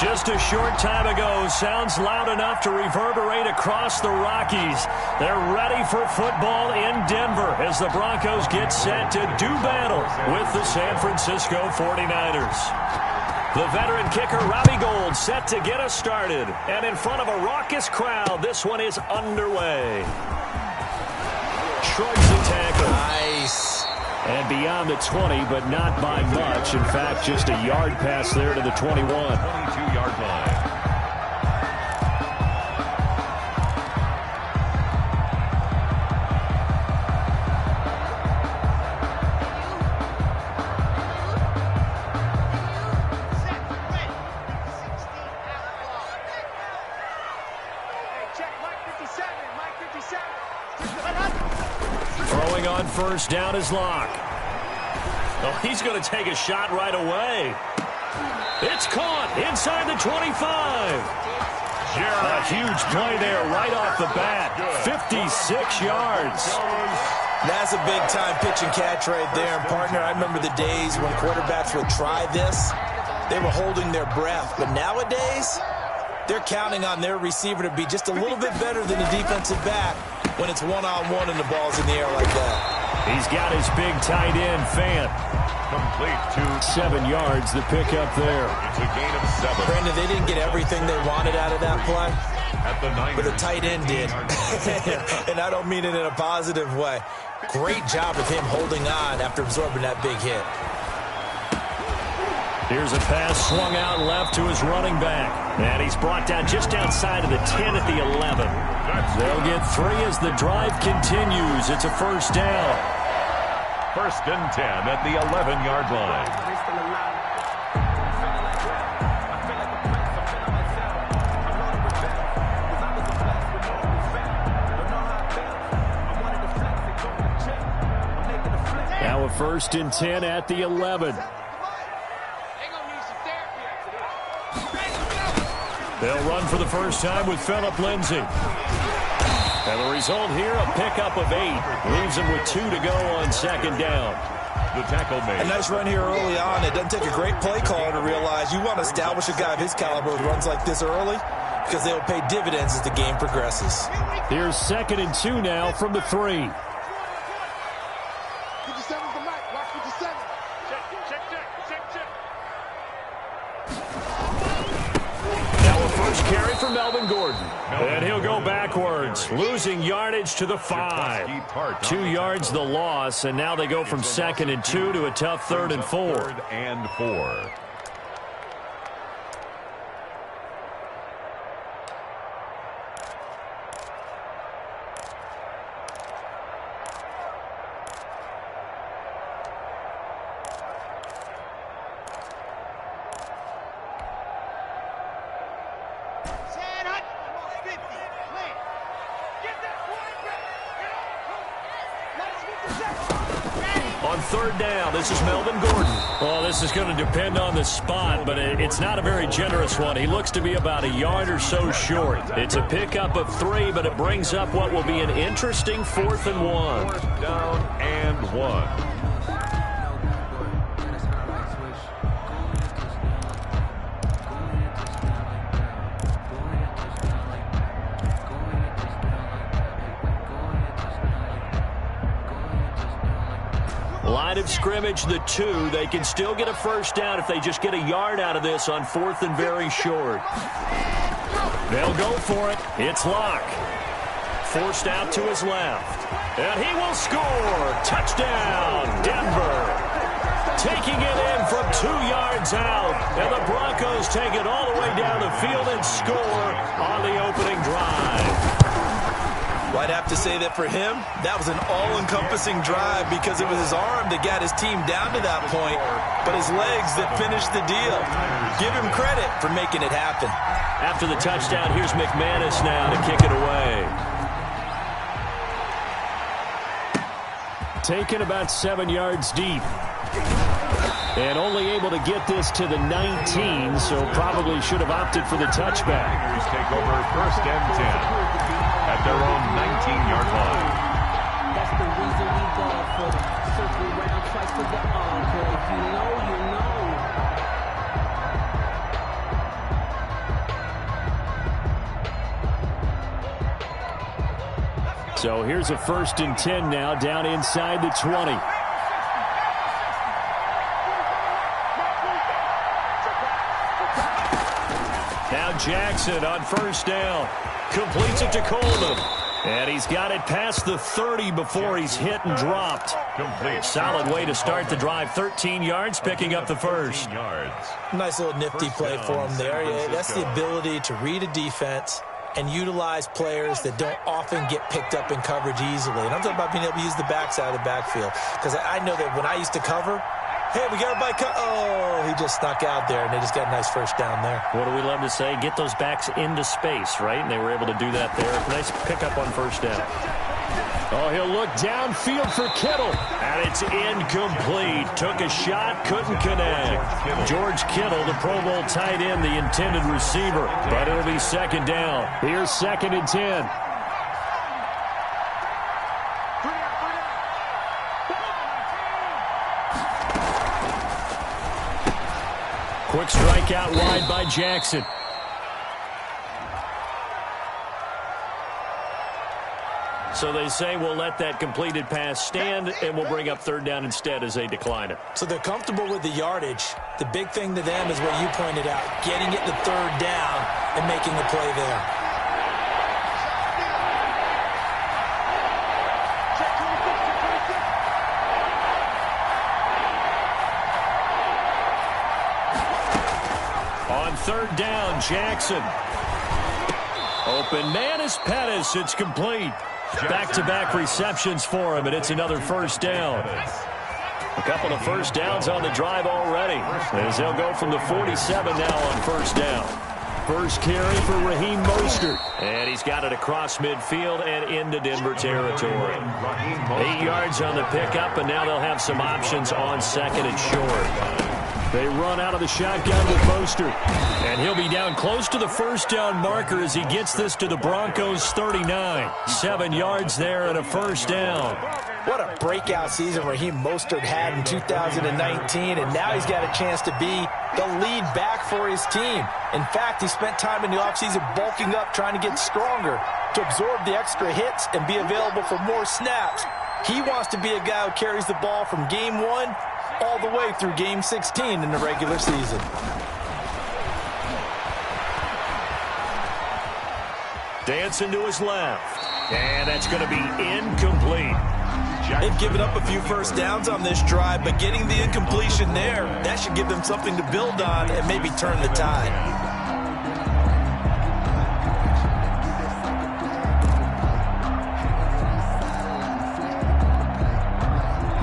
Just a short time ago, sounds loud enough to reverberate across the Rockies. They're ready for football in Denver as the Broncos get set to do battle with the San Francisco 49ers. The veteran kicker, Robbie Gould, set to get us started. And in front of a raucous crowd, this one is underway. Shrugs the tackle. Nice. And beyond the 20, but not by much. In fact, just a yard pass there to the 21. 22-yard line. Throwing on first down is Locke. Oh, he's going to take a shot right away. It's caught inside the 25. A huge play there right off the bat. 56 yards. That's a big-time pitch and catch right there. And, partner, I remember the days when quarterbacks would try this. They were holding their breath. But nowadays, they're counting on their receiver to be just a little bit better than the defensive back when it's one-on-one and the ball's in the air like that. He's got his big tight end, Fant. Complete to 7 yards, the pickup there. It's a gain of 7. Brandon, they didn't get everything they wanted out of that play, At the but the tight end did. And I don't mean it in a positive way. Great job of him holding on after absorbing that big hit. Here's a pass swung out left to his running back. And he's brought down just outside of the 10 at the 11. They'll get 3 as the drive continues. It's a first down. First and 10 at the 11-yard line. Now a first and 10 at the 11. They'll run for the first time with Phillip Lindsay. And the result here, a pickup of 8. Leaves him with 2 to go on second down. The tackle made. A nice run here early on. It doesn't take a great play caller to realize you want to establish a guy of his caliber with runs like this early because they will pay dividends as the game progresses. Here's second and 2 now from the 3. Carry for Melvin Gordon. And he'll go backwards, losing yardage to the 5. 2 yards the loss, and now they go from second and 2 to a tough third and 4. Third and 4. On third down, this is Melvin Gordon. Well, this is going to depend on the spot, but it's not a very generous one. He looks to be about a yard or so short. It's a pickup of 3, but it brings up what will be an interesting 4th and 1. Fourth down and 1. Line of scrimmage, the 2. They can still get a first down if they just get a yard out of this on 4th and very short. They'll go for it. It's Locke. Forced out to his left. And he will score. Touchdown, Denver. Taking it in from 2 yards out. And the Broncos take it all the way down the field and score on the opening drive. Well, I'd have to say that for him, that was an all-encompassing drive because it was his arm that got his team down to that point, but his legs that finished the deal. Give him credit for making it happen. After the touchdown, here's McManus now to kick it away. Taken about 7 yards deep. And only able to get this to the 19, so probably should have opted for the touchback. Take over first and 10. At their own 19-yard line. That's the reason we ball for them. Circle around twice to the encore. If you know, you know. So here's a 1st and 10 now, down inside the 20. Now Jackson on 1st down. Completes it to Coleman. And he's got it past the 30 before he's hit and dropped. Complete. Solid way to start the drive. 13 yards, picking up the 1st. Nice little nifty play for him there. Yeah, that's the ability to read a defense and utilize players that don't often get picked up in coverage easily. And I'm talking about being able to use the backside of the backfield. Because I know that when I used to cover, hey, we got everybody oh, he just snuck out there, and they just got a nice 1st down there. What do we love to say? Get those backs into space, right? And they were able to do that there. Nice pickup on 1st down. Oh, he'll look downfield for Kittle. And it's incomplete. Took a shot, couldn't connect. George Kittle, the Pro Bowl tight end, the intended receiver. But it'll be 2nd down. Here's 2nd and 10. Quick strike out wide by Jackson. So they say we'll let that completed pass stand, and we'll bring up 3rd down instead as they decline it. So they're comfortable with the yardage. The big thing to them is what you pointed out, getting it to 3rd down and making a play there. On 3rd down, Jackson. Open man is Pettis. It's complete. Back-to-back receptions for him, and it's another 1st down. A couple of 1st downs on the drive already, as they'll go from the 47 now on 1st down. First carry for Raheem Mostert, and he's got it across midfield and into Denver territory. 8 yards on the pickup, and now they'll have some options on 2nd and short. They run out of the shotgun with Mostert. And he'll be down close to the 1st down marker as he gets this to the Broncos 39. 7 yards there and a 1st down. What a breakout season Raheem Mostert had in 2019, and now he's got a chance to be the lead back for his team. In fact, he spent time in the offseason bulking up, trying to get stronger to absorb the extra hits and be available for more snaps. He wants to be a guy who carries the ball from game 1 all the way through game 16 in the regular season. Dancing to his left. And that's going to be incomplete. They've given up a few 1st downs on this drive, but getting the incompletion there, that should give them something to build on and maybe turn the tide.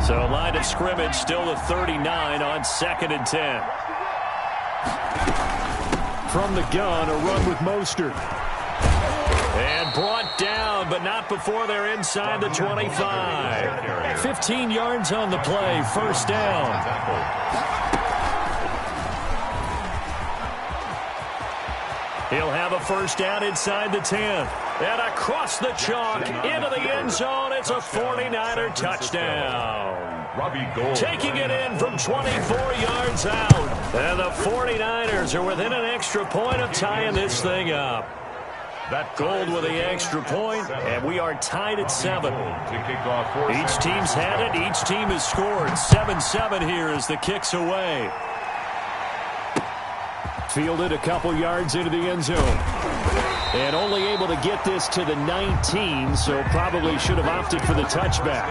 So line of scrimmage still the 39 on 2nd and 10. From the gun, a run with Mostert. And brought down, but not before they're inside the 25. 15 yards on the play, 1st down. He'll have a 1st down inside the 10. And across the chalk, into the end zone, it's a 49er touchdown. Taking it in from 24 yards out. And the 49ers are within an extra point of tying this thing up. Gold with the extra point, and we are tied at 7. Each team's had it. Each team has scored. 7-7 here as the kick's away. Fielded a couple yards into the end zone. And only able to get this to the 19, so probably should have opted for the touchback.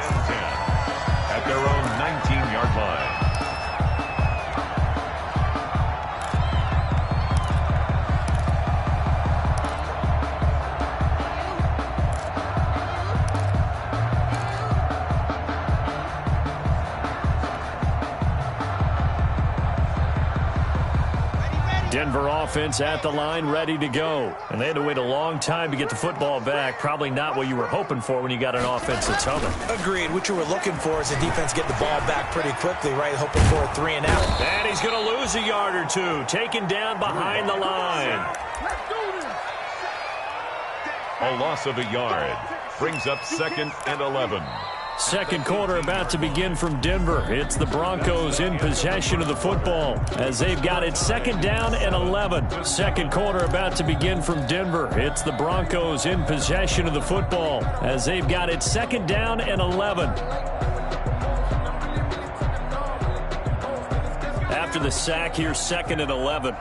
At their own 19-yard line. Denver offense at the line, ready to go. And they had to wait a long time to get the football back. Probably not what you were hoping for when you got an offense that's humming. Agreed. What you were looking for is the defense get the ball back pretty quickly, right? Hoping for a 3 and out. And he's going to lose a yard or two. Taken down behind the line. A loss of a yard brings up 2nd and 11. Second quarter about to begin from Denver. It's the Broncos in possession of the football as they've got it second down and 11. Second quarter about to begin from Denver. It's the Broncos in possession of the football as they've got it second down and 11. After the sack, here's second and 11.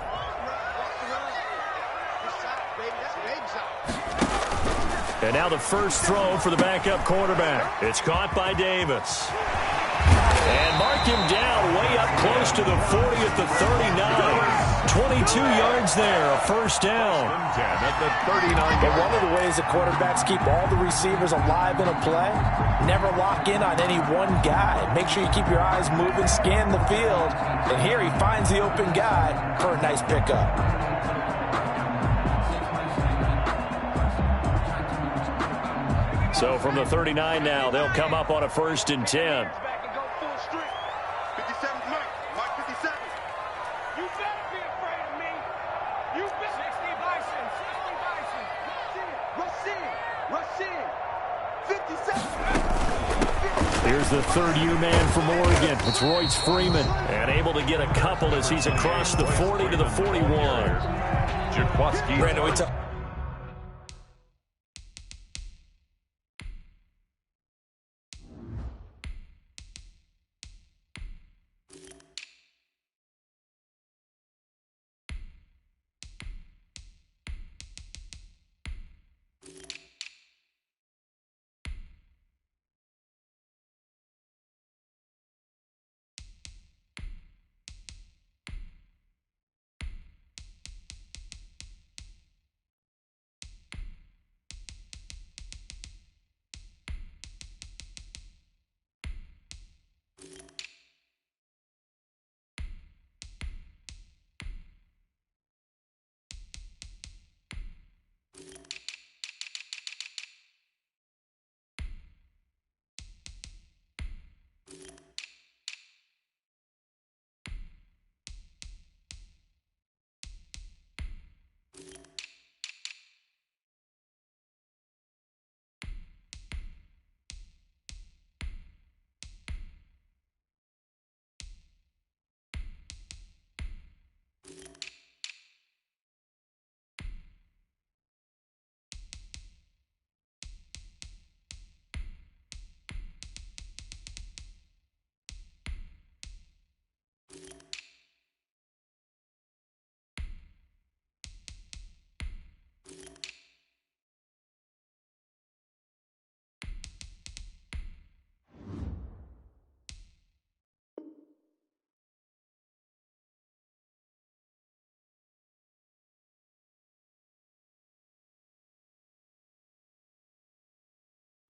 And now the first throw for the backup quarterback. It's caught by Davis. And mark him down way up close to the 40 at the 39. 22 yards there, a first down. At the 39. But one of the ways that quarterbacks keep all the receivers alive in a play, never lock in on any one guy. Make sure you keep your eyes moving, scan the field. And here he finds the open guy for a nice pickup. So from the 39 now, they'll come up on a first and 10. Here's the third U-man from Oregon. It's Royce Freeman. And able to get a couple as he's across the 40 to the 41. Brandon, we talk.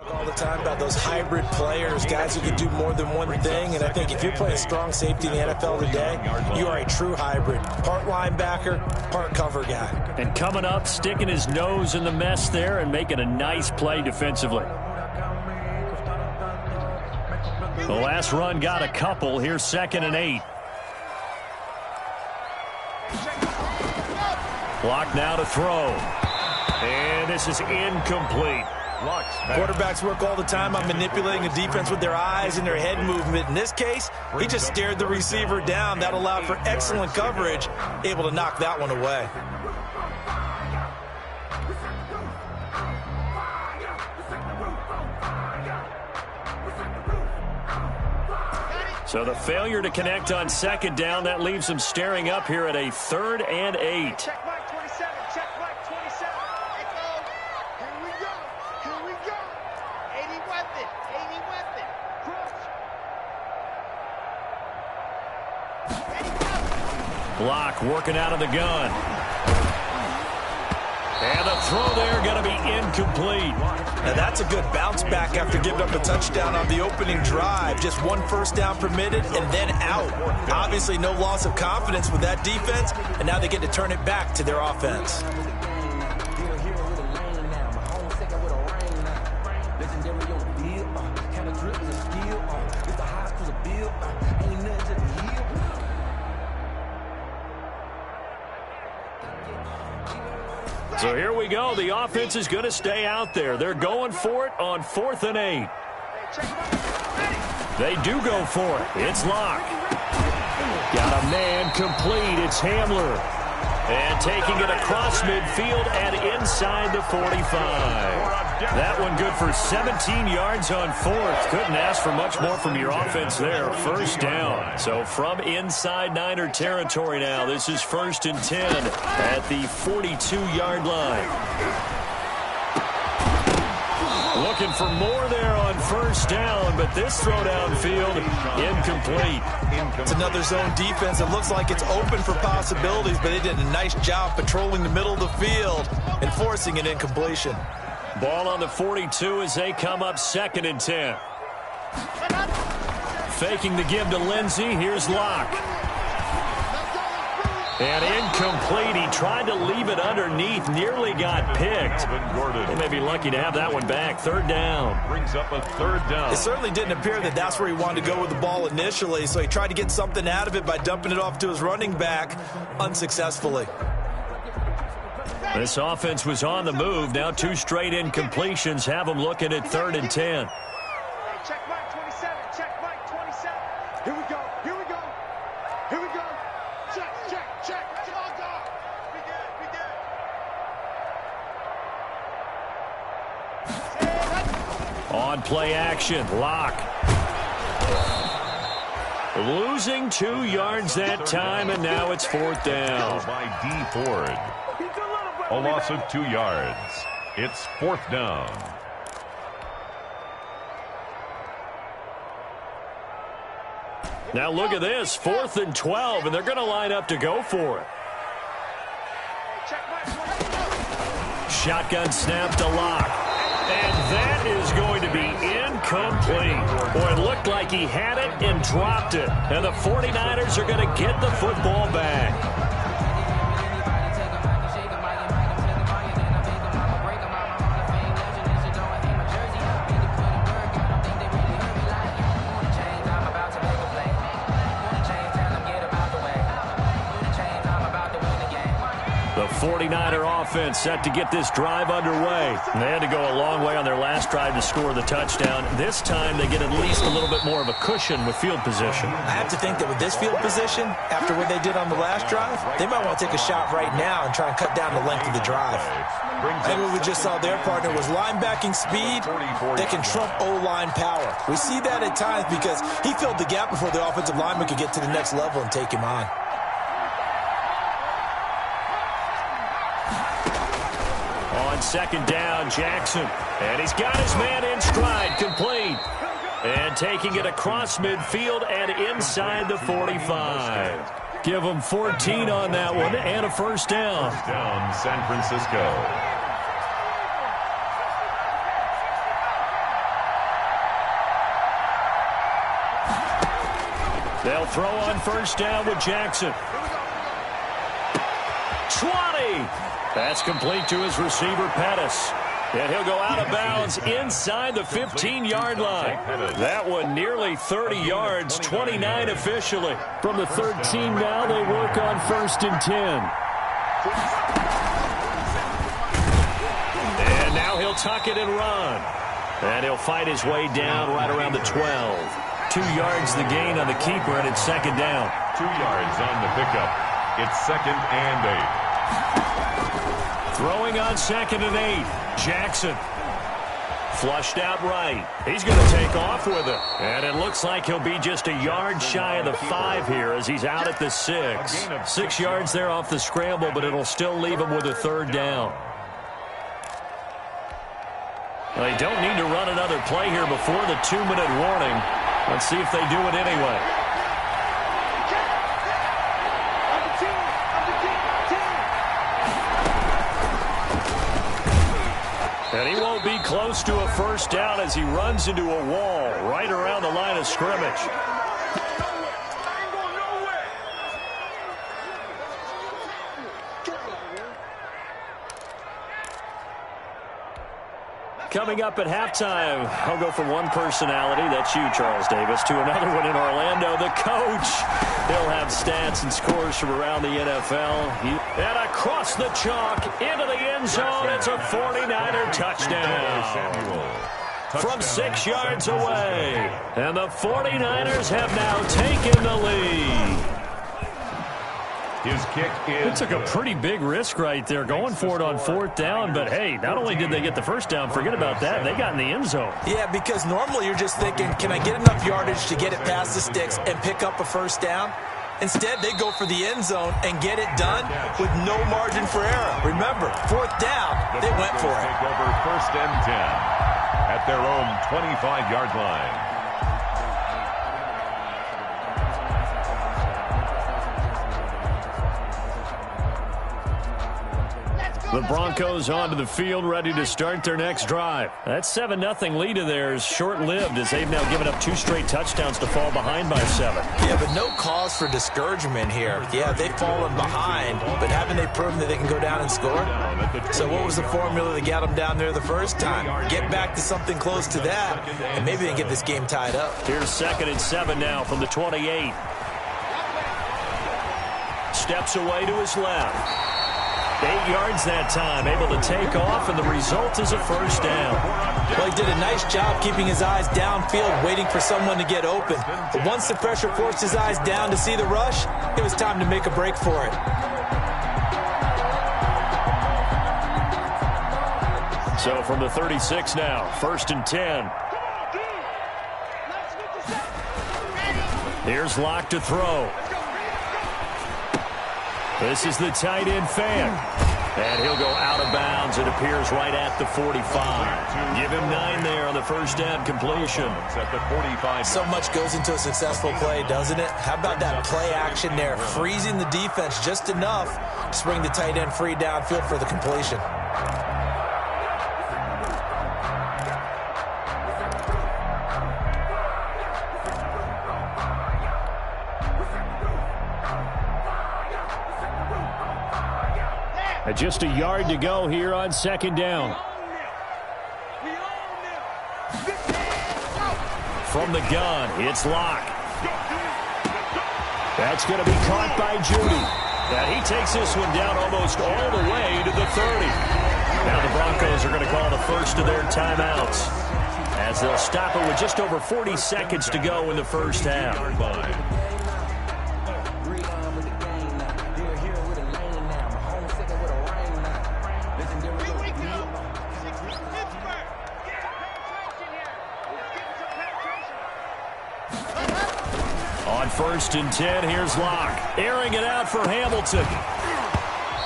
All the time about those hybrid players, guys who can do more than one thing. And I think if you're playing strong safety in the NFL today, you are a true hybrid. Part linebacker, part cover guy. And coming up, sticking his nose in the mess there and making a nice play defensively. The last run got a couple. Here's second and 8. Clock now to throw. And this is incomplete. Quarterbacks work all the time on manipulating a defense with their eyes and their head movement. In this case, he just stared the receiver down. That allowed for excellent coverage, able to knock that one away. So the failure to connect on second down, that leaves them staring up here at a 3rd and 8. Check mark 27. Check mark 27. Let's go. Here we go. Here we go. 80 weapon. 80 weapon. Crush. Block working out of the gun. And the throw there going to be incomplete. Now that's a good bounce back after giving up a touchdown on the opening drive. Just one first down permitted and then out. Obviously no loss of confidence with that defense, and now they get to turn it back to their offense. So here we go. The offense is going to stay out there. They're going for it on 4th and 8. They do go for it. It's Locke. Got a man complete. It's Hamler. And taking it across midfield and inside the 45. That one good for 17 yards on fourth. Couldn't ask for much more from your offense there. First down. So from inside Niner territory now, this is 1st and 10 at the 42-yard line. Looking for more there on first down, but this throw downfield incomplete. It's another zone defense. It looks like it's open for possibilities, but they did a nice job patrolling the middle of the field and forcing an incompletion. Ball on the 42 as they come up 2nd and 10. Faking the give to Lindsey. Here's Locke. And incomplete. He tried to leave it underneath. Nearly got picked. They may be lucky to have that one back. 3rd down. Brings up a 3rd down. It certainly didn't appear that that's where he wanted to go with the ball initially, so he tried to get something out of it by dumping it off to his running back unsuccessfully. This offense was on the move. Now 2 straight incompletions have them looking at 3rd and 10. Check Mike 27. Check Mike 27. Here we go. Here we go. Here we go. Check. Come on, dog. Be good. On play action, Locke. Losing 2 yards that time, and now it's 4th down. By D. Ford. A loss of 2 yards. It's 4th down. Now look at this, 4th and 12, and they're going to line up to go for it. Shotgun snap to Locke. And that is going to be incomplete. Boy, it looked like he had it and dropped it. And the 49ers are going to get the football back. The 49er offense set to get this drive underway. And they had to go a long way on their last drive to score the touchdown. This time they get at least a little bit more of a cushion with field position. I have to think that with this field position, after what they did on the last drive, they might want to take a shot right now and try and cut down the length of the drive. I think what we just saw their partner was linebacking speed that can trump O-line power. We see that at times because he filled the gap before the offensive lineman could get to the next level and take him on. On 2nd down, Jackson. And he's got his man in stride, complete. And taking it across midfield and inside the 45. Give him 14 on that one and a 1st down. Down San Francisco. They'll throw on 1st down with Jackson. 20. That's complete to his receiver, Pettis. And he'll go out of bounds inside the 15-yard line. That one nearly 30 yards, 29 officially. From the 13 now, they work on 1st and 10. And now he'll tuck it and run. And he'll fight his way down right around the 12. 2 yards the gain on the keeper, and it's 2nd down. 2 yards on the pickup. It's 2nd and 8. Throwing on 2nd and 8. Jackson. Flushed out right. He's going to take off with it. And it looks like he'll be just a yard shy of the 5 here as he's out at the 6. 6 yards there off the scramble, but it'll still leave him with a 3rd down. Well, they don't need to run another play here before the 2-minute warning. Let's see if they do it anyway. And he won't be close to a 1st down as he runs into a wall right around the line of scrimmage. Coming up at halftime, I'll go from one personality, that's you, Charles Davis, to another one in Orlando, the coach. He'll have stats and scores from around the NFL. And across the chalk, into the end zone, it's a 49er touchdown. from 6 yards away. And the 49ers have now taken the lead. His kick is It took a pretty big risk right there going for it on 4th down, but hey, not only did they get the first down, forget about that, they got in the end zone. Yeah, because normally you're just thinking, can I get enough yardage to get it past the sticks and pick up a first down? Instead, they go for the end zone and get it done with no margin for error. Remember, 4th down, they went for it. Take over 1st and 10 at their own 25-yard line. The Broncos onto the field, ready to start their next drive. That 7-0 lead of theirs short-lived as they've now given up 2 straight touchdowns to fall behind by 7. Yeah, but no cause for discouragement here. Yeah, they've fallen behind, but haven't they proven that they can go down and score? So what was the formula that got them down there the first time? Get back to something close to that, and maybe they can get this game tied up. Here's 2nd and 7 now from the 28. Steps away to his left. 8 yards that time, able to take off, and the result is a first down. Well, he did a nice job keeping his eyes downfield, waiting for someone to get open. But once the pressure forced his eyes down to see the rush, it was time to make a break for it. So from the 36 now, 1st and 10. Here's Locke to throw. This is the tight end fan. And he'll go out of bounds. It appears right at the 45. Give him 9 there on the first down completion. At the 45. So much goes into a successful play, doesn't it? How about that play action there? Freezing the defense just enough to bring the tight end free downfield for the completion. Just a yard to go here on 2nd down. From the gun, it's Locke. That's going to be caught by Judy. And he takes this one down almost all the way to the 30. Now the Broncos are going to call the first of their timeouts, as they'll stop it with just over 40 seconds to go in the first half. On 1st and 10, here's Locke. Airing it out for Hamilton.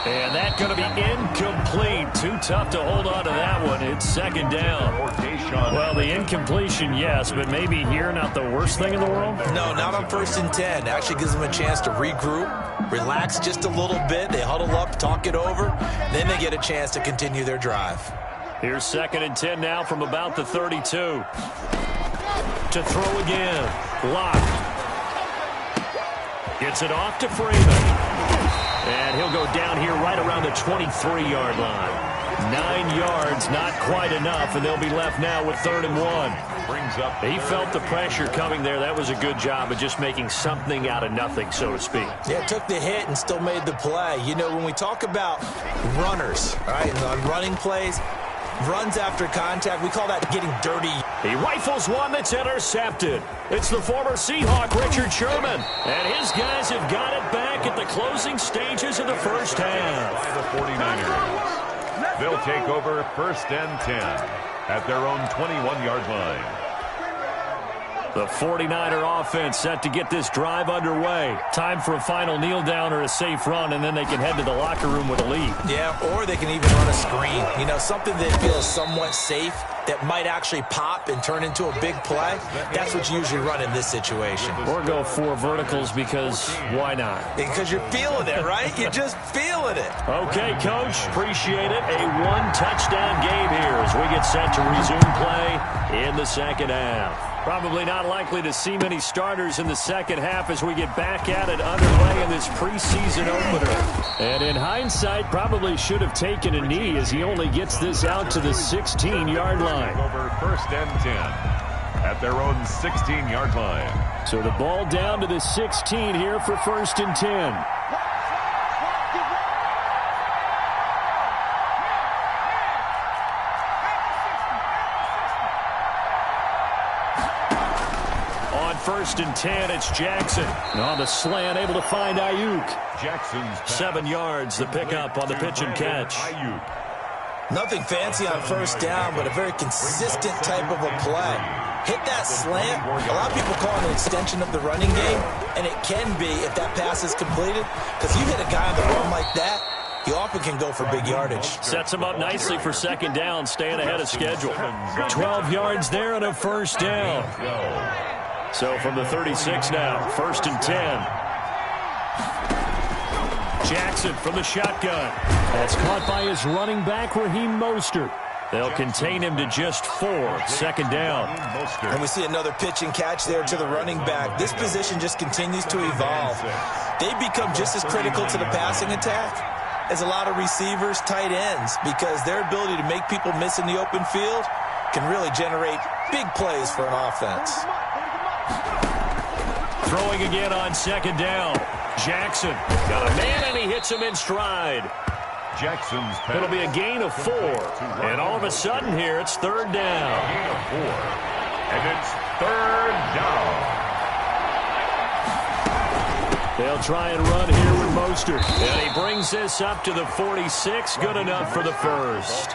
And that's going to be incomplete. Too tough to hold on to that one. It's 2nd down. Well, the incompletion, yes, but maybe here not the worst thing in the world? No, not on 1st and 10. Actually gives them a chance to regroup, relax just a little bit. They huddle up, talk it over. Then they get a chance to continue their drive. Here's 2nd and 10 now from about the 32. To throw again. Locke. Gets it off to Freeman. And he'll go down here right around the 23-yard line. 9 yards, not quite enough, and they'll be left now with 3rd and 1. He felt the pressure coming there. That was a good job of just making something out of nothing, so to speak. Yeah, took the hit and still made the play. You know, when we talk about runners, right, on running plays, runs after contact, we call that getting dirty. He rifles one that's intercepted. It's the former Seahawk, Richard Sherman. And his guys have got it back at the closing stages of the first half. By the 49ers. They'll take over 1st and 10 at their own 21-yard line. The 49er offense set to get this drive underway. Time for a final kneel down or a safe run, and then they can head to the locker room with a lead. Yeah, or they can even run a screen. You know, something that feels somewhat safe that might actually pop and turn into a big play. That's what you usually run in this situation. Or go 4 verticals because why not? Because you're feeling it, right? You're just feeling it. Okay, Coach. Appreciate it. A 1-touchdown game here as we get set to resume play in the second half. Probably not likely to see many starters in the second half as we get back at it underway in this preseason opener. And in hindsight, probably should have taken a knee as he only gets this out to the 16-yard line. Over 1st and 10 at their own 16-yard line. So the ball down to the 16 here for 1st and 10. first and 10. It's Jackson. And on the slant, able to find Ayuk. Jackson's 7 yards, the pickup on the pitch and catch. Nothing fancy on first down, but a very consistent type of a play. Hit that slant. A lot of people call it an extension of the running game, and it can be if that pass is completed, because you hit a guy on the run like that, he often can go for big yardage. Sets him up nicely for second down, staying ahead of schedule. 12 yards there and a first down. So from the 36 now, first and 10. Jackson from the shotgun. That's caught by his running back, Raheem Mostert. They'll contain him to just 4, second down. And we see another pitch and catch there to the running back. This position just continues to evolve. They become just as critical to the passing attack as a lot of receivers, tight ends, because their ability to make people miss in the open field can really generate big plays for an offense. Throwing again on second down. Jackson got a man, and he hits him in stride. Jackson's pass. It'll be a gain of 4. And all of a sudden here, it's third down. Gain of 4. And it's third down. They'll try and run here with Mostert. And he brings this up to the 46. Good enough for the first.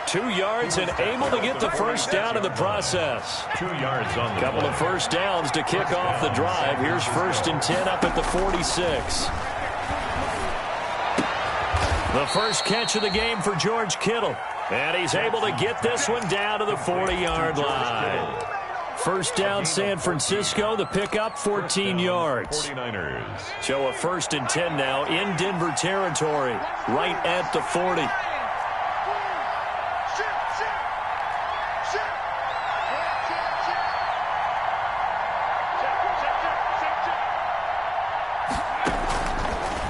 2 yards and able to get the first down in the process. 2 yards on the Couple of first downs to kick off the drive. Here's first and 10 up at the 46. The first catch of the game for George Kittle. And he's able to get this one down to the 40-yard line. First down, San Francisco. The pickup, 14 yards. 49ers. So a first and 10 now in Denver territory, right at the 40.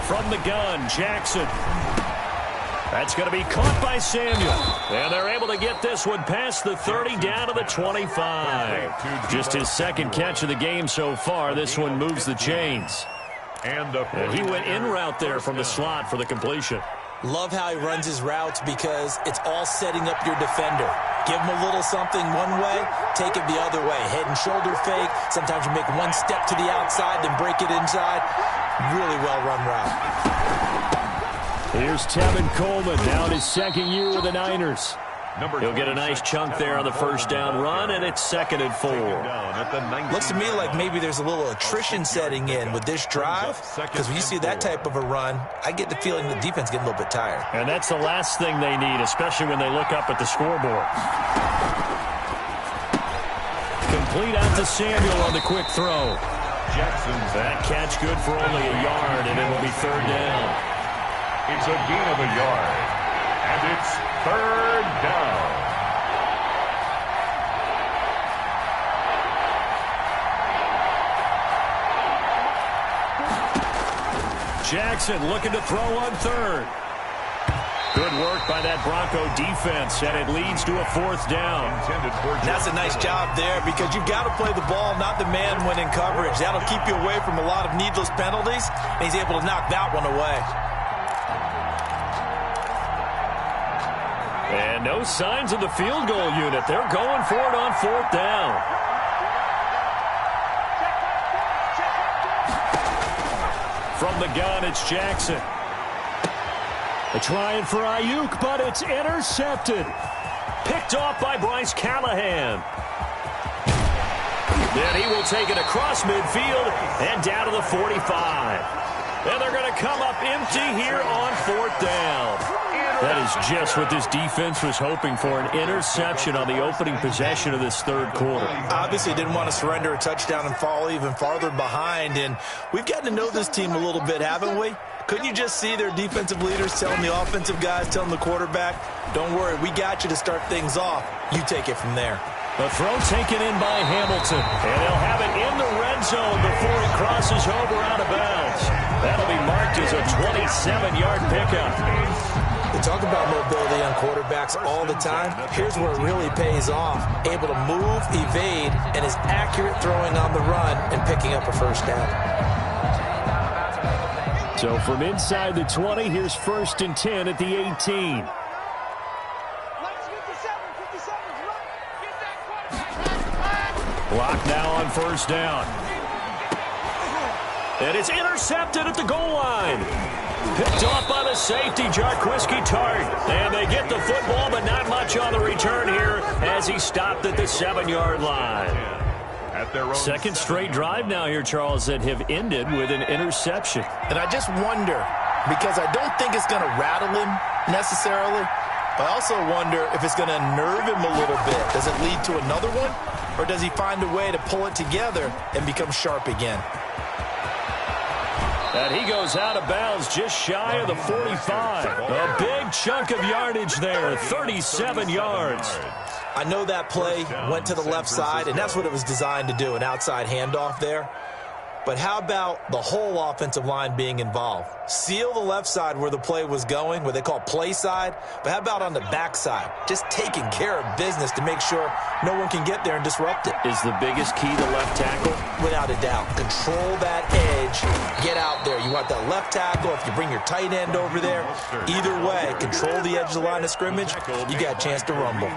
From the gun, Jackson. That's going to be caught by Samuel. And they're able to get this one past the 30 down to the 25. Just his second catch of the game so far. This one moves the chains. And he went in route there from the slot for the completion. Love how he runs his routes because it's all setting up your defender. Give him a little something one way, take it the other way. Head and shoulder fake. Sometimes you make one step to the outside, then break it inside. Really well-run route. Here's Tevin Coleman, now in his second year with the Niners. He'll get a nice chunk there on the first down run, and it's second and 4. Looks to me like maybe there's a little attrition setting in with this drive, because when you see that type of a run, I get the feeling the defense getting a little bit tired. And that's the last thing they need, especially when they look up at the scoreboard. Complete out to Samuel on the quick throw. That catch good for only a yard, and it will be third down. It's a gain of a yard, and it's third down. Jackson looking to throw on third. Good work by that Bronco defense, and it leads to a fourth down. That's a nice job there because you've got to play the ball, not the man when in coverage. That'll keep you away from a lot of needless penalties, and he's able to knock that one away. And no signs of the field goal unit. They're going for it on fourth down. From the gun, it's Jackson. They're trying for Ayuk, but it's intercepted. Picked off by Bryce Callahan. Then he will take it across midfield and down to the 45. And they're going to come up empty here on fourth down. That is just what this defense was hoping for, an interception on the opening possession of this third quarter. Obviously didn't want to surrender a touchdown and fall even farther behind, and we've gotten to know this team a little bit, haven't we? Couldn't you just see their defensive leaders telling the offensive guys, telling the quarterback, don't worry, we got you to start things off. You take it from there. The throw taken in by Hamilton, and they'll have it in the red zone before it crosses over out of bounds. That'll be marked as a 27-yard pickup. They talk about mobility on quarterbacks all the time. Here's where it really pays off. Able to move, evade, and is accurate throwing on the run and picking up a first down. So from inside the 20, here's first and 10 at the 18. Blocked now on first down. And it's intercepted at the goal line. Picked off by the safety, Jarquiski Tart. And they get the football, but not much on the return here as he stopped at the 7-yard line. Second straight drive now here, Charles, that have ended with an interception. And I just wonder, because I don't think it's going to rattle him necessarily, but I also wonder if it's going to nerve him a little bit. Does it lead to another one, or does he find a way to pull it together and become sharp again? And he goes out of bounds just shy of the 45. A big chunk of yardage there, 37 yards. I know that play went to the left side, and that's what it was designed to do, an outside handoff there. But how about the whole offensive line being involved? Seal the left side where the play was going, what they call play side. But how about on the back side? Just taking care of business to make sure no one can get there and disrupt it. Is the biggest key to left tackle? Without a doubt. Control that edge. Get out there. You want that left tackle. If you bring your tight end over there, either way, control the edge of the line of scrimmage, you got a chance to rumble.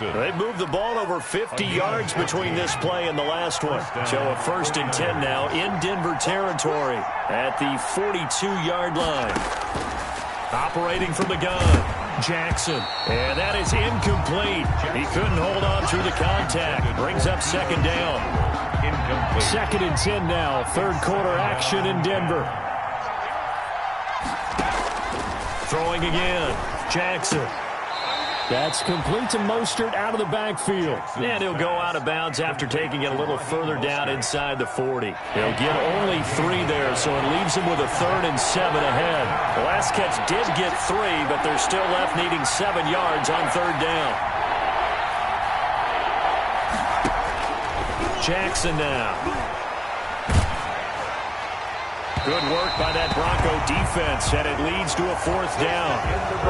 They moved the ball over 50 yards between this play and the last one. So a 1st and 10 now in Denver territory at the 42-yard line. Operating from the gun, Jackson. And that is incomplete. He couldn't hold on through the contact. Brings up 2nd down. Incomplete. 2nd and 10 now. 3rd quarter action in Denver. Throwing again, Jackson. That's complete to Mostert out of the backfield. And he'll go out of bounds after taking it a little further down inside the 40. He'll get only 3 there, so it leaves him with a 3rd and 7 ahead. The last catch did get 3, but they're still left needing 7 yards on 3rd down. Jackson now. Good work by that Bronco defense, and it leads to a 4th down.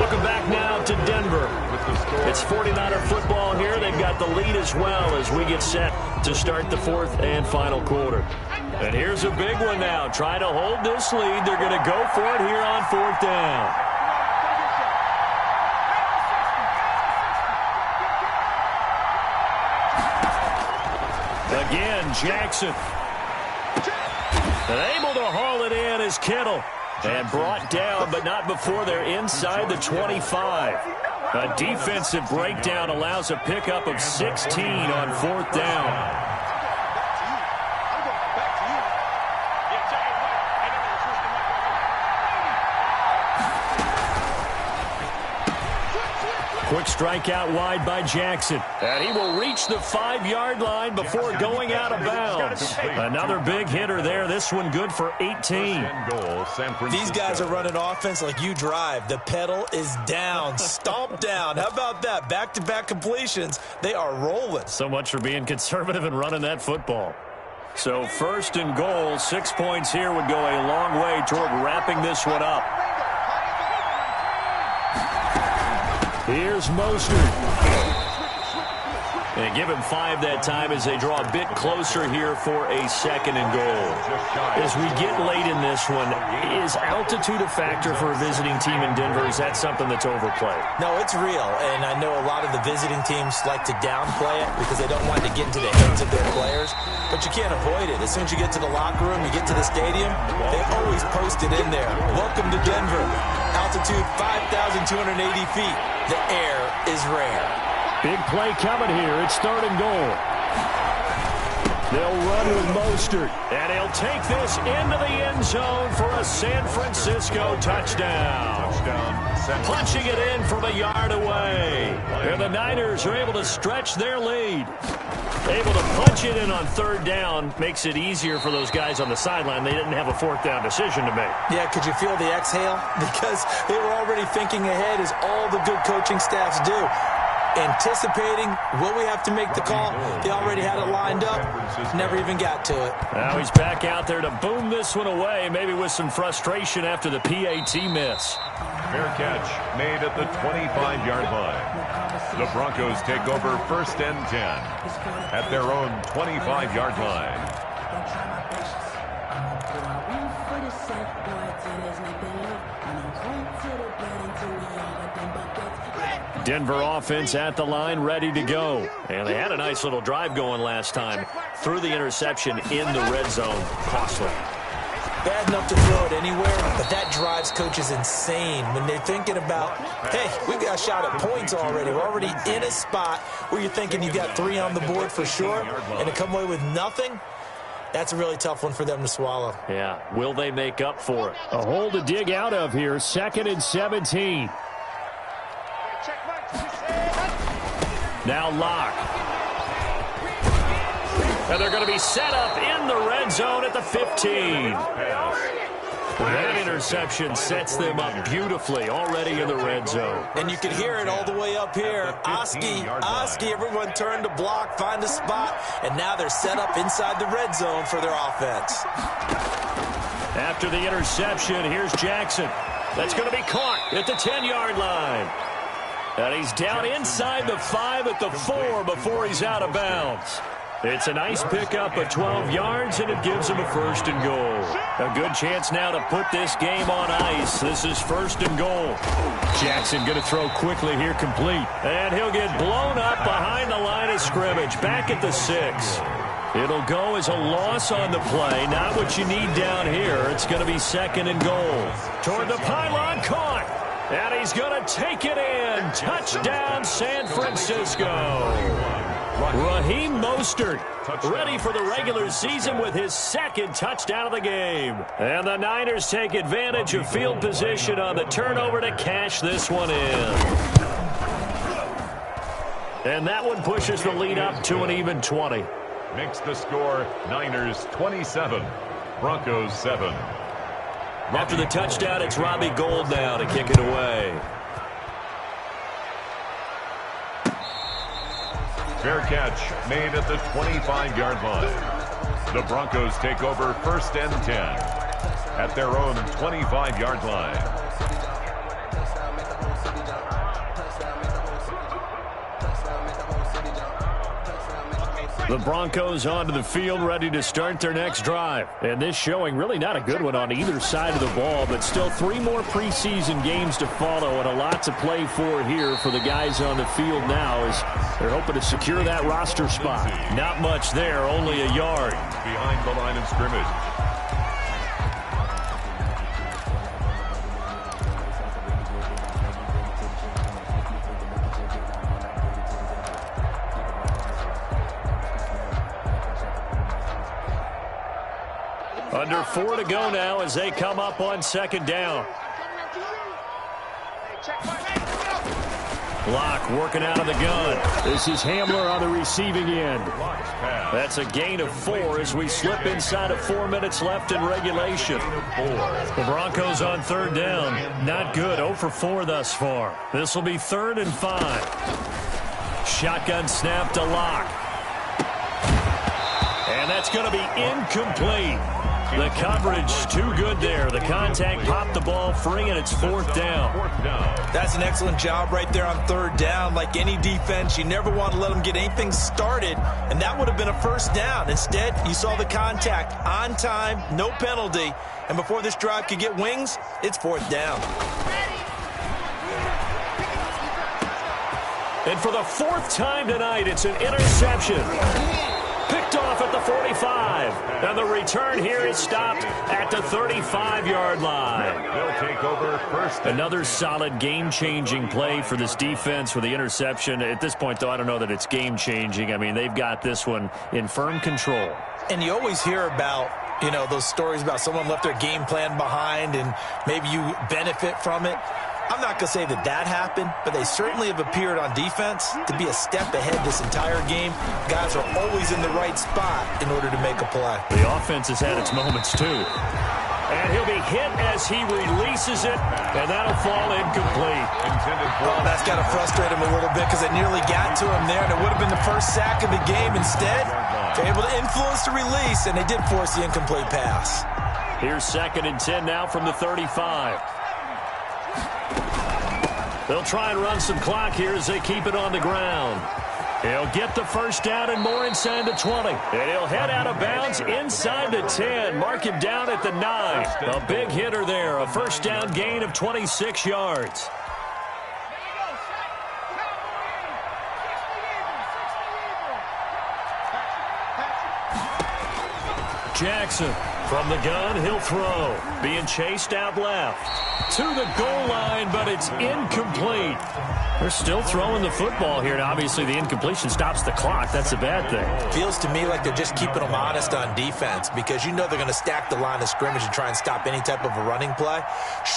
Welcome back now to Denver. It's 49er football here. They've got the lead as well as we get set to start the 4th and final quarter. And here's a big one now. Trying to hold this lead. They're going to go for it here on 4th down. Again, Jackson. And able to haul it in is Kittle. And brought down, but not before they're inside the 25. A defensive breakdown allows a pickup of 16 on 4th down. Quick strike out wide by Jackson. And he will reach the 5-yard line before going out of bounds. Another big hitter there. This one good for 18. These guys are running offense like you drive. The pedal is down, stomped down. How about that? Back-to-back completions. They are rolling. So much for being conservative and running that football. So 1st and goal, 6 points here would go a long way toward wrapping this one up. Here's Mostert. And give him 5 that time as they draw a bit closer here for a 2nd and goal. As we get late in this one, is altitude a factor for a visiting team in Denver? Is that something that's overplayed? No, it's real, and I know a lot of the visiting teams like to downplay it because they don't want to get into the heads of their players, but you can't avoid it. As soon as you get to the locker room, you get to the stadium, they always post it in there. Welcome to Denver. Altitude 5,280 feet. The air is rare. Big play coming here. It's 3rd and goal. They'll run with Mostert, and he'll take this into the end zone for a San Francisco touchdown. Punching it in from a yard away. And the Niners are able to stretch their lead. Able to punch it in on 3rd down makes it easier for those guys on the sideline. They didn't have a 4th down decision to make. Yeah, could you feel the exhale? Because they were already thinking ahead, as all the good coaching staffs do. Anticipating, will we have to make the call? They already had it lined up. Never even got to it. Now he's back out there to boom this one away, maybe with some frustration after the PAT miss. Fair catch made at the 25-yard line. The Broncos take over 1st and 10 at their own 25-yard line. Denver offense at the line, ready to go. And they had a nice little drive going last time. Threw the interception in the red zone. Costly. Bad enough to throw it anywhere, but that drives coaches insane when they're thinking about, hey, we've got a shot at points already. We're already in a spot where you're thinking you've got 3 on the board for sure, and to come away with nothing, that's a really tough one for them to swallow. Yeah, will they make up for it? A hole to dig out of here, 2nd and 17. Now Locke. And they're going to be set up in the red zone at the 15. That interception sets them up beautifully already in the red zone. And you can hear it all the way up here. Oski, everyone turned to block, find a spot, and now they're set up inside the red zone for their offense. After the interception, here's Jackson. That's going to be caught at the 10-yard line. And he's down inside the 5 at the 4 before he's out of bounds. It's a nice pickup of 12 yards, and it gives him a 1st and goal. A good chance now to put this game on ice. This is 1st and goal. Jackson going to throw quickly here, complete. And he'll get blown up behind the line of scrimmage, back at the 6. It'll go as a loss on the play. Not what you need down here. It's going to be 2nd and goal. Toward the pylon, caught. And he's going to take it in. Touchdown, San Francisco. Raheem Mostert ready for the regular season with his 2nd touchdown of the game. And the Niners take advantage of field position on the turnover to cash this one in. And that one pushes the lead up to an even 20. Makes the score Niners 27, Broncos 7. After the touchdown, it's Robbie Gould now to kick it away. Fair catch made at the 25-yard line. The Broncos take over 1st and 10 at their own 25-yard line. The Broncos onto the field, ready to start their next drive. And this showing really not a good one on either side of the ball, but still 3 more preseason games to follow and a lot to play for here for the guys on the field now as they're hoping to secure that roster spot. Not much there, only a yard. Behind the line of scrimmage. Under 4 to go now as they come up on 2nd down. Locke working out of the gun. This is Hamler on the receiving end. That's a gain of 4 as we slip inside of 4 minutes left in regulation. The Broncos on 3rd down. Not good. 0 for 4 thus far. This will be 3rd and 5. Shotgun snap to Locke. And that's going to be incomplete. The coverage too good there. The contact popped the ball free, and it's 4th down. That's an excellent job right there on 3rd down. Like any defense, you never want to let them get anything started, and that would have been a 1st down. Instead, you saw the contact on time, no penalty, and before this drive could get wings, it's 4th down. And for the 4th time tonight, it's an interception. Picked off at the 45. And the return here is stopped at the 35-yard line. They'll take over 1st. Another solid game-changing play for this defense with the interception. At this point, though, I don't know that it's game-changing. I mean, they've got this one in firm control. And you always hear about, you know, those stories about someone left their game plan behind and maybe you benefit from it. I'm not going to say that that happened, but they certainly have appeared on defense to be a step ahead this entire game. Guys are always in the right spot in order to make a play. The offense has had its moments, too. And he'll be hit as he releases it, and that'll fall incomplete. Oh, that's got to frustrate him a little bit because they nearly got to him there, and it would have been the first sack of the game. Instead, they're able to influence the release, and they did force the incomplete pass. Here's 2nd and 10 now from the 35. They'll try and run some clock here as they keep it on the ground. He'll get the 1st down and more inside the 20. And he'll head out of bounds inside the 10. Mark him down at the 9. A big hitter there. A 1st down gain of 26 yards. Jackson. From the gun, he'll throw. Being chased out left. To the goal line, but it's incomplete. They're still throwing the football here, and obviously the incompletion stops the clock. That's a bad thing. Feels to me like they're just keeping them honest on defense because you know they're going to stack the line of scrimmage and try and stop any type of a running play.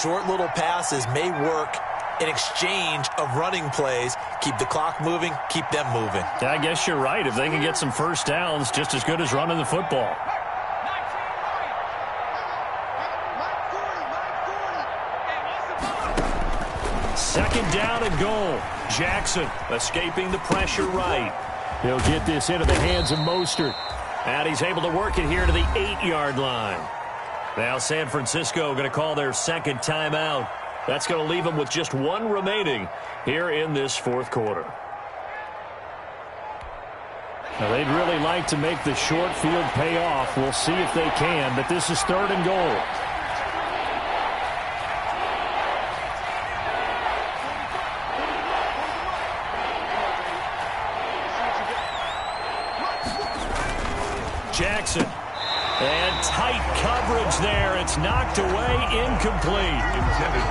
Short little passes may work in exchange of running plays. Keep the clock moving, keep them moving. Yeah, I guess you're right. If they can get some first downs, just as good as running the football. Second down and goal. Jackson escaping the pressure right. He'll get this into the hands of Mostert. And he's able to work it here to the 8-yard line. Now San Francisco going to call their second timeout. That's going to leave them with just one remaining here in this fourth quarter. Now, they'd really like to make the short field pay off. We'll see if they can, but this is third and goal. Jackson. And tight coverage there. It's knocked away, incomplete.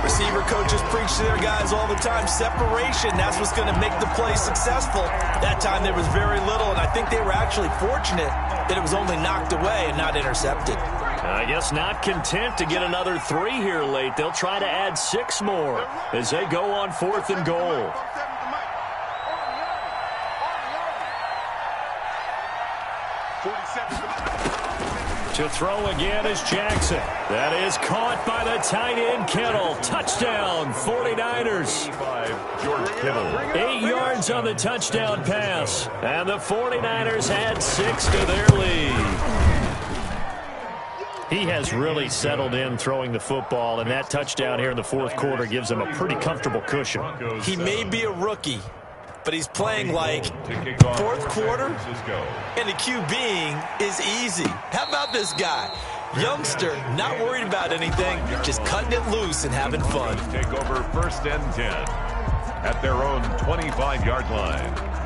Receiver coaches preach to their guys all the time. Separation, that's what's going to make the play successful. That time there was very little, and I think they were actually fortunate that it was only knocked away and not intercepted. I guess not content to get another 3 here late. They'll try to add 6 more as they go on fourth and goal. To throw again is Jackson. That is caught by the tight end Kittle. Touchdown, 49ers. George Kittle. 8 yards on the touchdown pass. And the 49ers add 6 to their lead. He has really settled in throwing the football, and that touchdown here in the fourth quarter gives him a pretty comfortable cushion. He may be a rookie, but he's playing like fourth quarter, and the QBing is easy. How about this guy? Youngster, not worried about anything, just cutting it loose and having fun. Take over first and 10 at their own 25-yard line.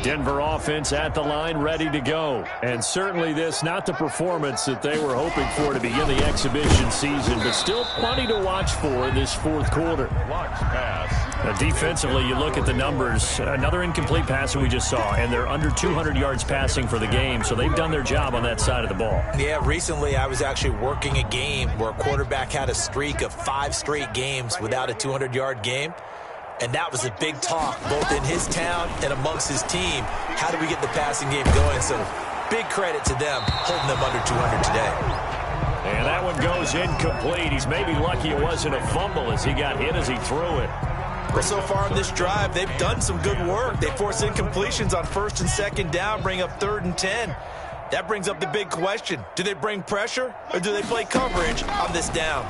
Denver offense at the line, ready to go. And certainly this, not the performance that they were hoping for to begin the exhibition season, but still plenty to watch for in this fourth quarter. Now, defensively, you look at the numbers. Another incomplete pass that we just saw, and they're under 200 yards passing for the game, so they've done their job on that side of the ball. Yeah, recently I was actually working a game where a quarterback had a streak of 5 straight games without a 200-yard game. And that was a big talk, both in his town and amongst his team. How do we get the passing game going? So big credit to them, holding them under 200 today. And that one goes incomplete. He's maybe lucky it wasn't a fumble as he got hit as he threw it. Well, so far in this drive, they've done some good work. They force incompletions on first and second down, bring up third and 10. That brings up the big question. Do they bring pressure or do they play coverage on this down?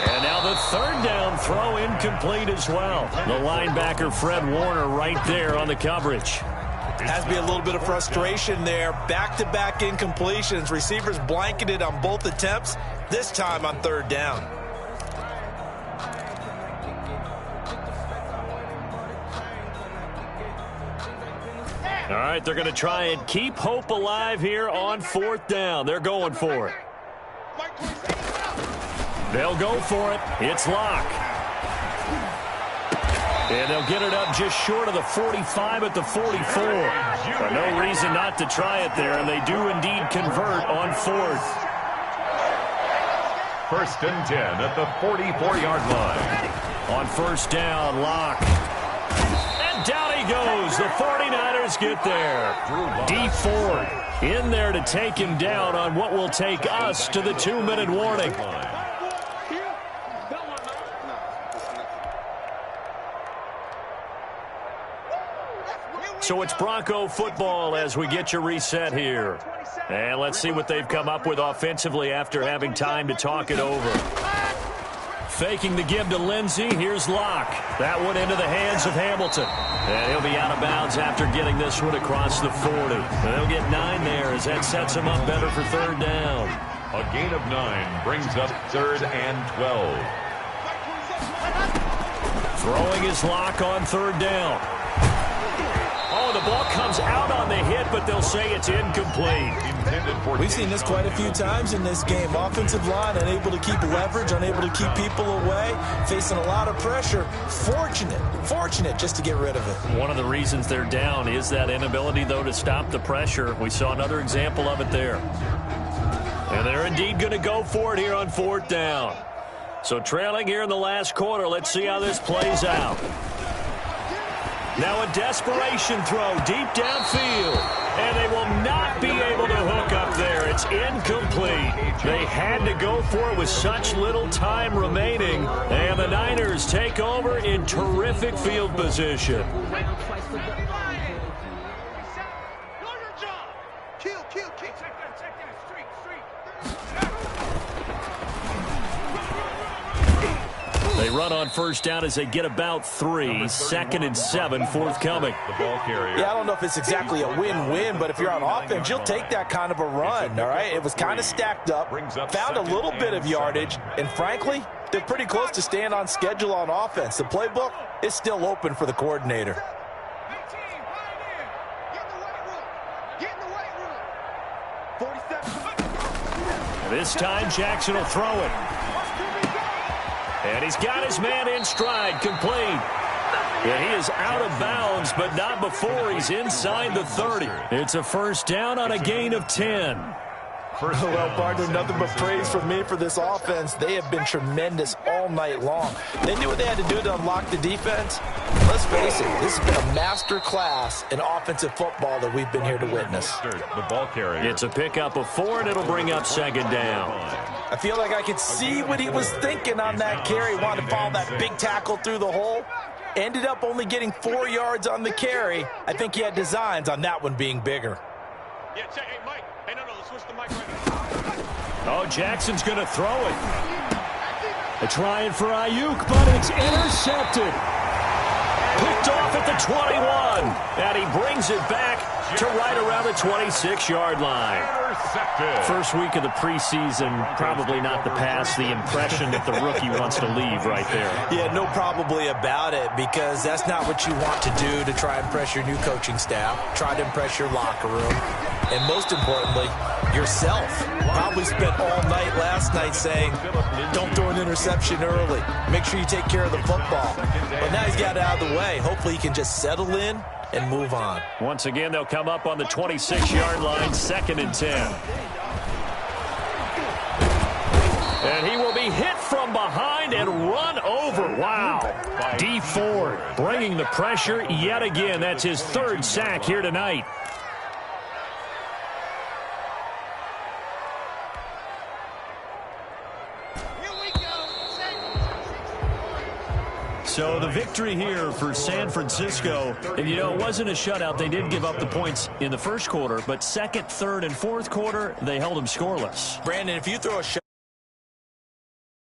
And now the third down throw incomplete as well. The linebacker, Fred Warner, right there on the coverage. Has to be a little bit of frustration there. Back-to-back incompletions. Receivers blanketed on both attempts, this time on third down. All right, they're going to try and keep hope alive here on fourth down. They're going for it. They'll go for it. It's Locke. And they'll get it up just short of the 45 at the 44. But no reason not to try it there, and they do indeed convert on fourth. First and 10 at the 44-yard line. On first down, Locke. And down he goes. The 49ers get there. D Ford in there to take him down on what will take us to the 2-minute warning. So it's Bronco football as we get you reset here. And let's see what they've come up with offensively after having time to talk it over. Faking the give to Lindsey. Here's Locke. That one into the hands of Hamilton. And he'll be out of bounds after getting this one across the 40. They'll get 9 there as that sets him up better for third down. A gain of 9 brings up 3rd and 12. Throwing his Locke on third down. Oh, the ball comes out on the hit, but they'll say it's incomplete. We've seen this quite a few times in this game. Offensive line unable to keep leverage, unable to keep people away, facing a lot of pressure. Fortunate just to get rid of it. One of the reasons they're down is that inability, though, to stop the pressure. We saw another example of it there. And they're indeed going to go for it here on 4th down. So trailing here in the last quarter. Let's see how this plays out. Now a desperation throw deep downfield. And they will not be able to hook up there. It's incomplete. They had to go for it with such little time remaining. And the Niners take over in terrific field position. They run on first down as they get about 3. 2nd and 7 forthcoming. The ball carrier. Yeah, I don't know if it's exactly a win-win, but if you're on offense, you'll take that kind of a run, all right? It was kind of stacked up, found a little bit of yardage, and frankly, they're pretty close to staying on schedule on offense. The playbook is still open for the coordinator. This time, Jackson will throw it. And he's got his man in stride, complete. And he is out of bounds, but not before he's inside the 30. It's a first down on a gain of 10. Well, partner, nothing but praise from me for this offense. They have been tremendous all night long. They knew what they had to do to unlock the defense. Let's face it, this has been a master class in offensive football that we've been here to witness. The ball carrier. It's a pickup of 4, and it'll bring up 2nd down. I feel like I could see what he was thinking on that carry. Wanted to follow that big tackle through the hole. Ended up only getting 4 yards on the carry. I think he had designs on that one being bigger. Yeah, check. Hey, Mike. Hey, no, switch the mic right now. Oh, Jackson's going to throw it. They're trying for Ayuk, but it's intercepted. Picked off at the 21. And he brings it back to right around the 26-yard line. Intercepted. First week of the preseason, probably not the pass, the impression that the rookie wants to leave right there. Yeah, no probably about it, because that's not what you want to do to try and impress your new coaching staff, try to impress your locker room, and most importantly, yourself. Probably spent all night last night saying, don't throw an interception early. Make sure you take care of the football. But now he's got it out of the way. Hopefully he can just settle in and move on. Once again, they'll come up on the 26-yard line, 2nd and 10. And he will be hit from behind and run over. Wow. D Ford bringing the pressure yet again. That's his 3rd sack here tonight. So the victory here for San Francisco. And, you know, it wasn't a shutout. They did give up the points in the first quarter, but 2nd, 3rd, and 4th quarter, they held them scoreless. Brandon, if you throw a shot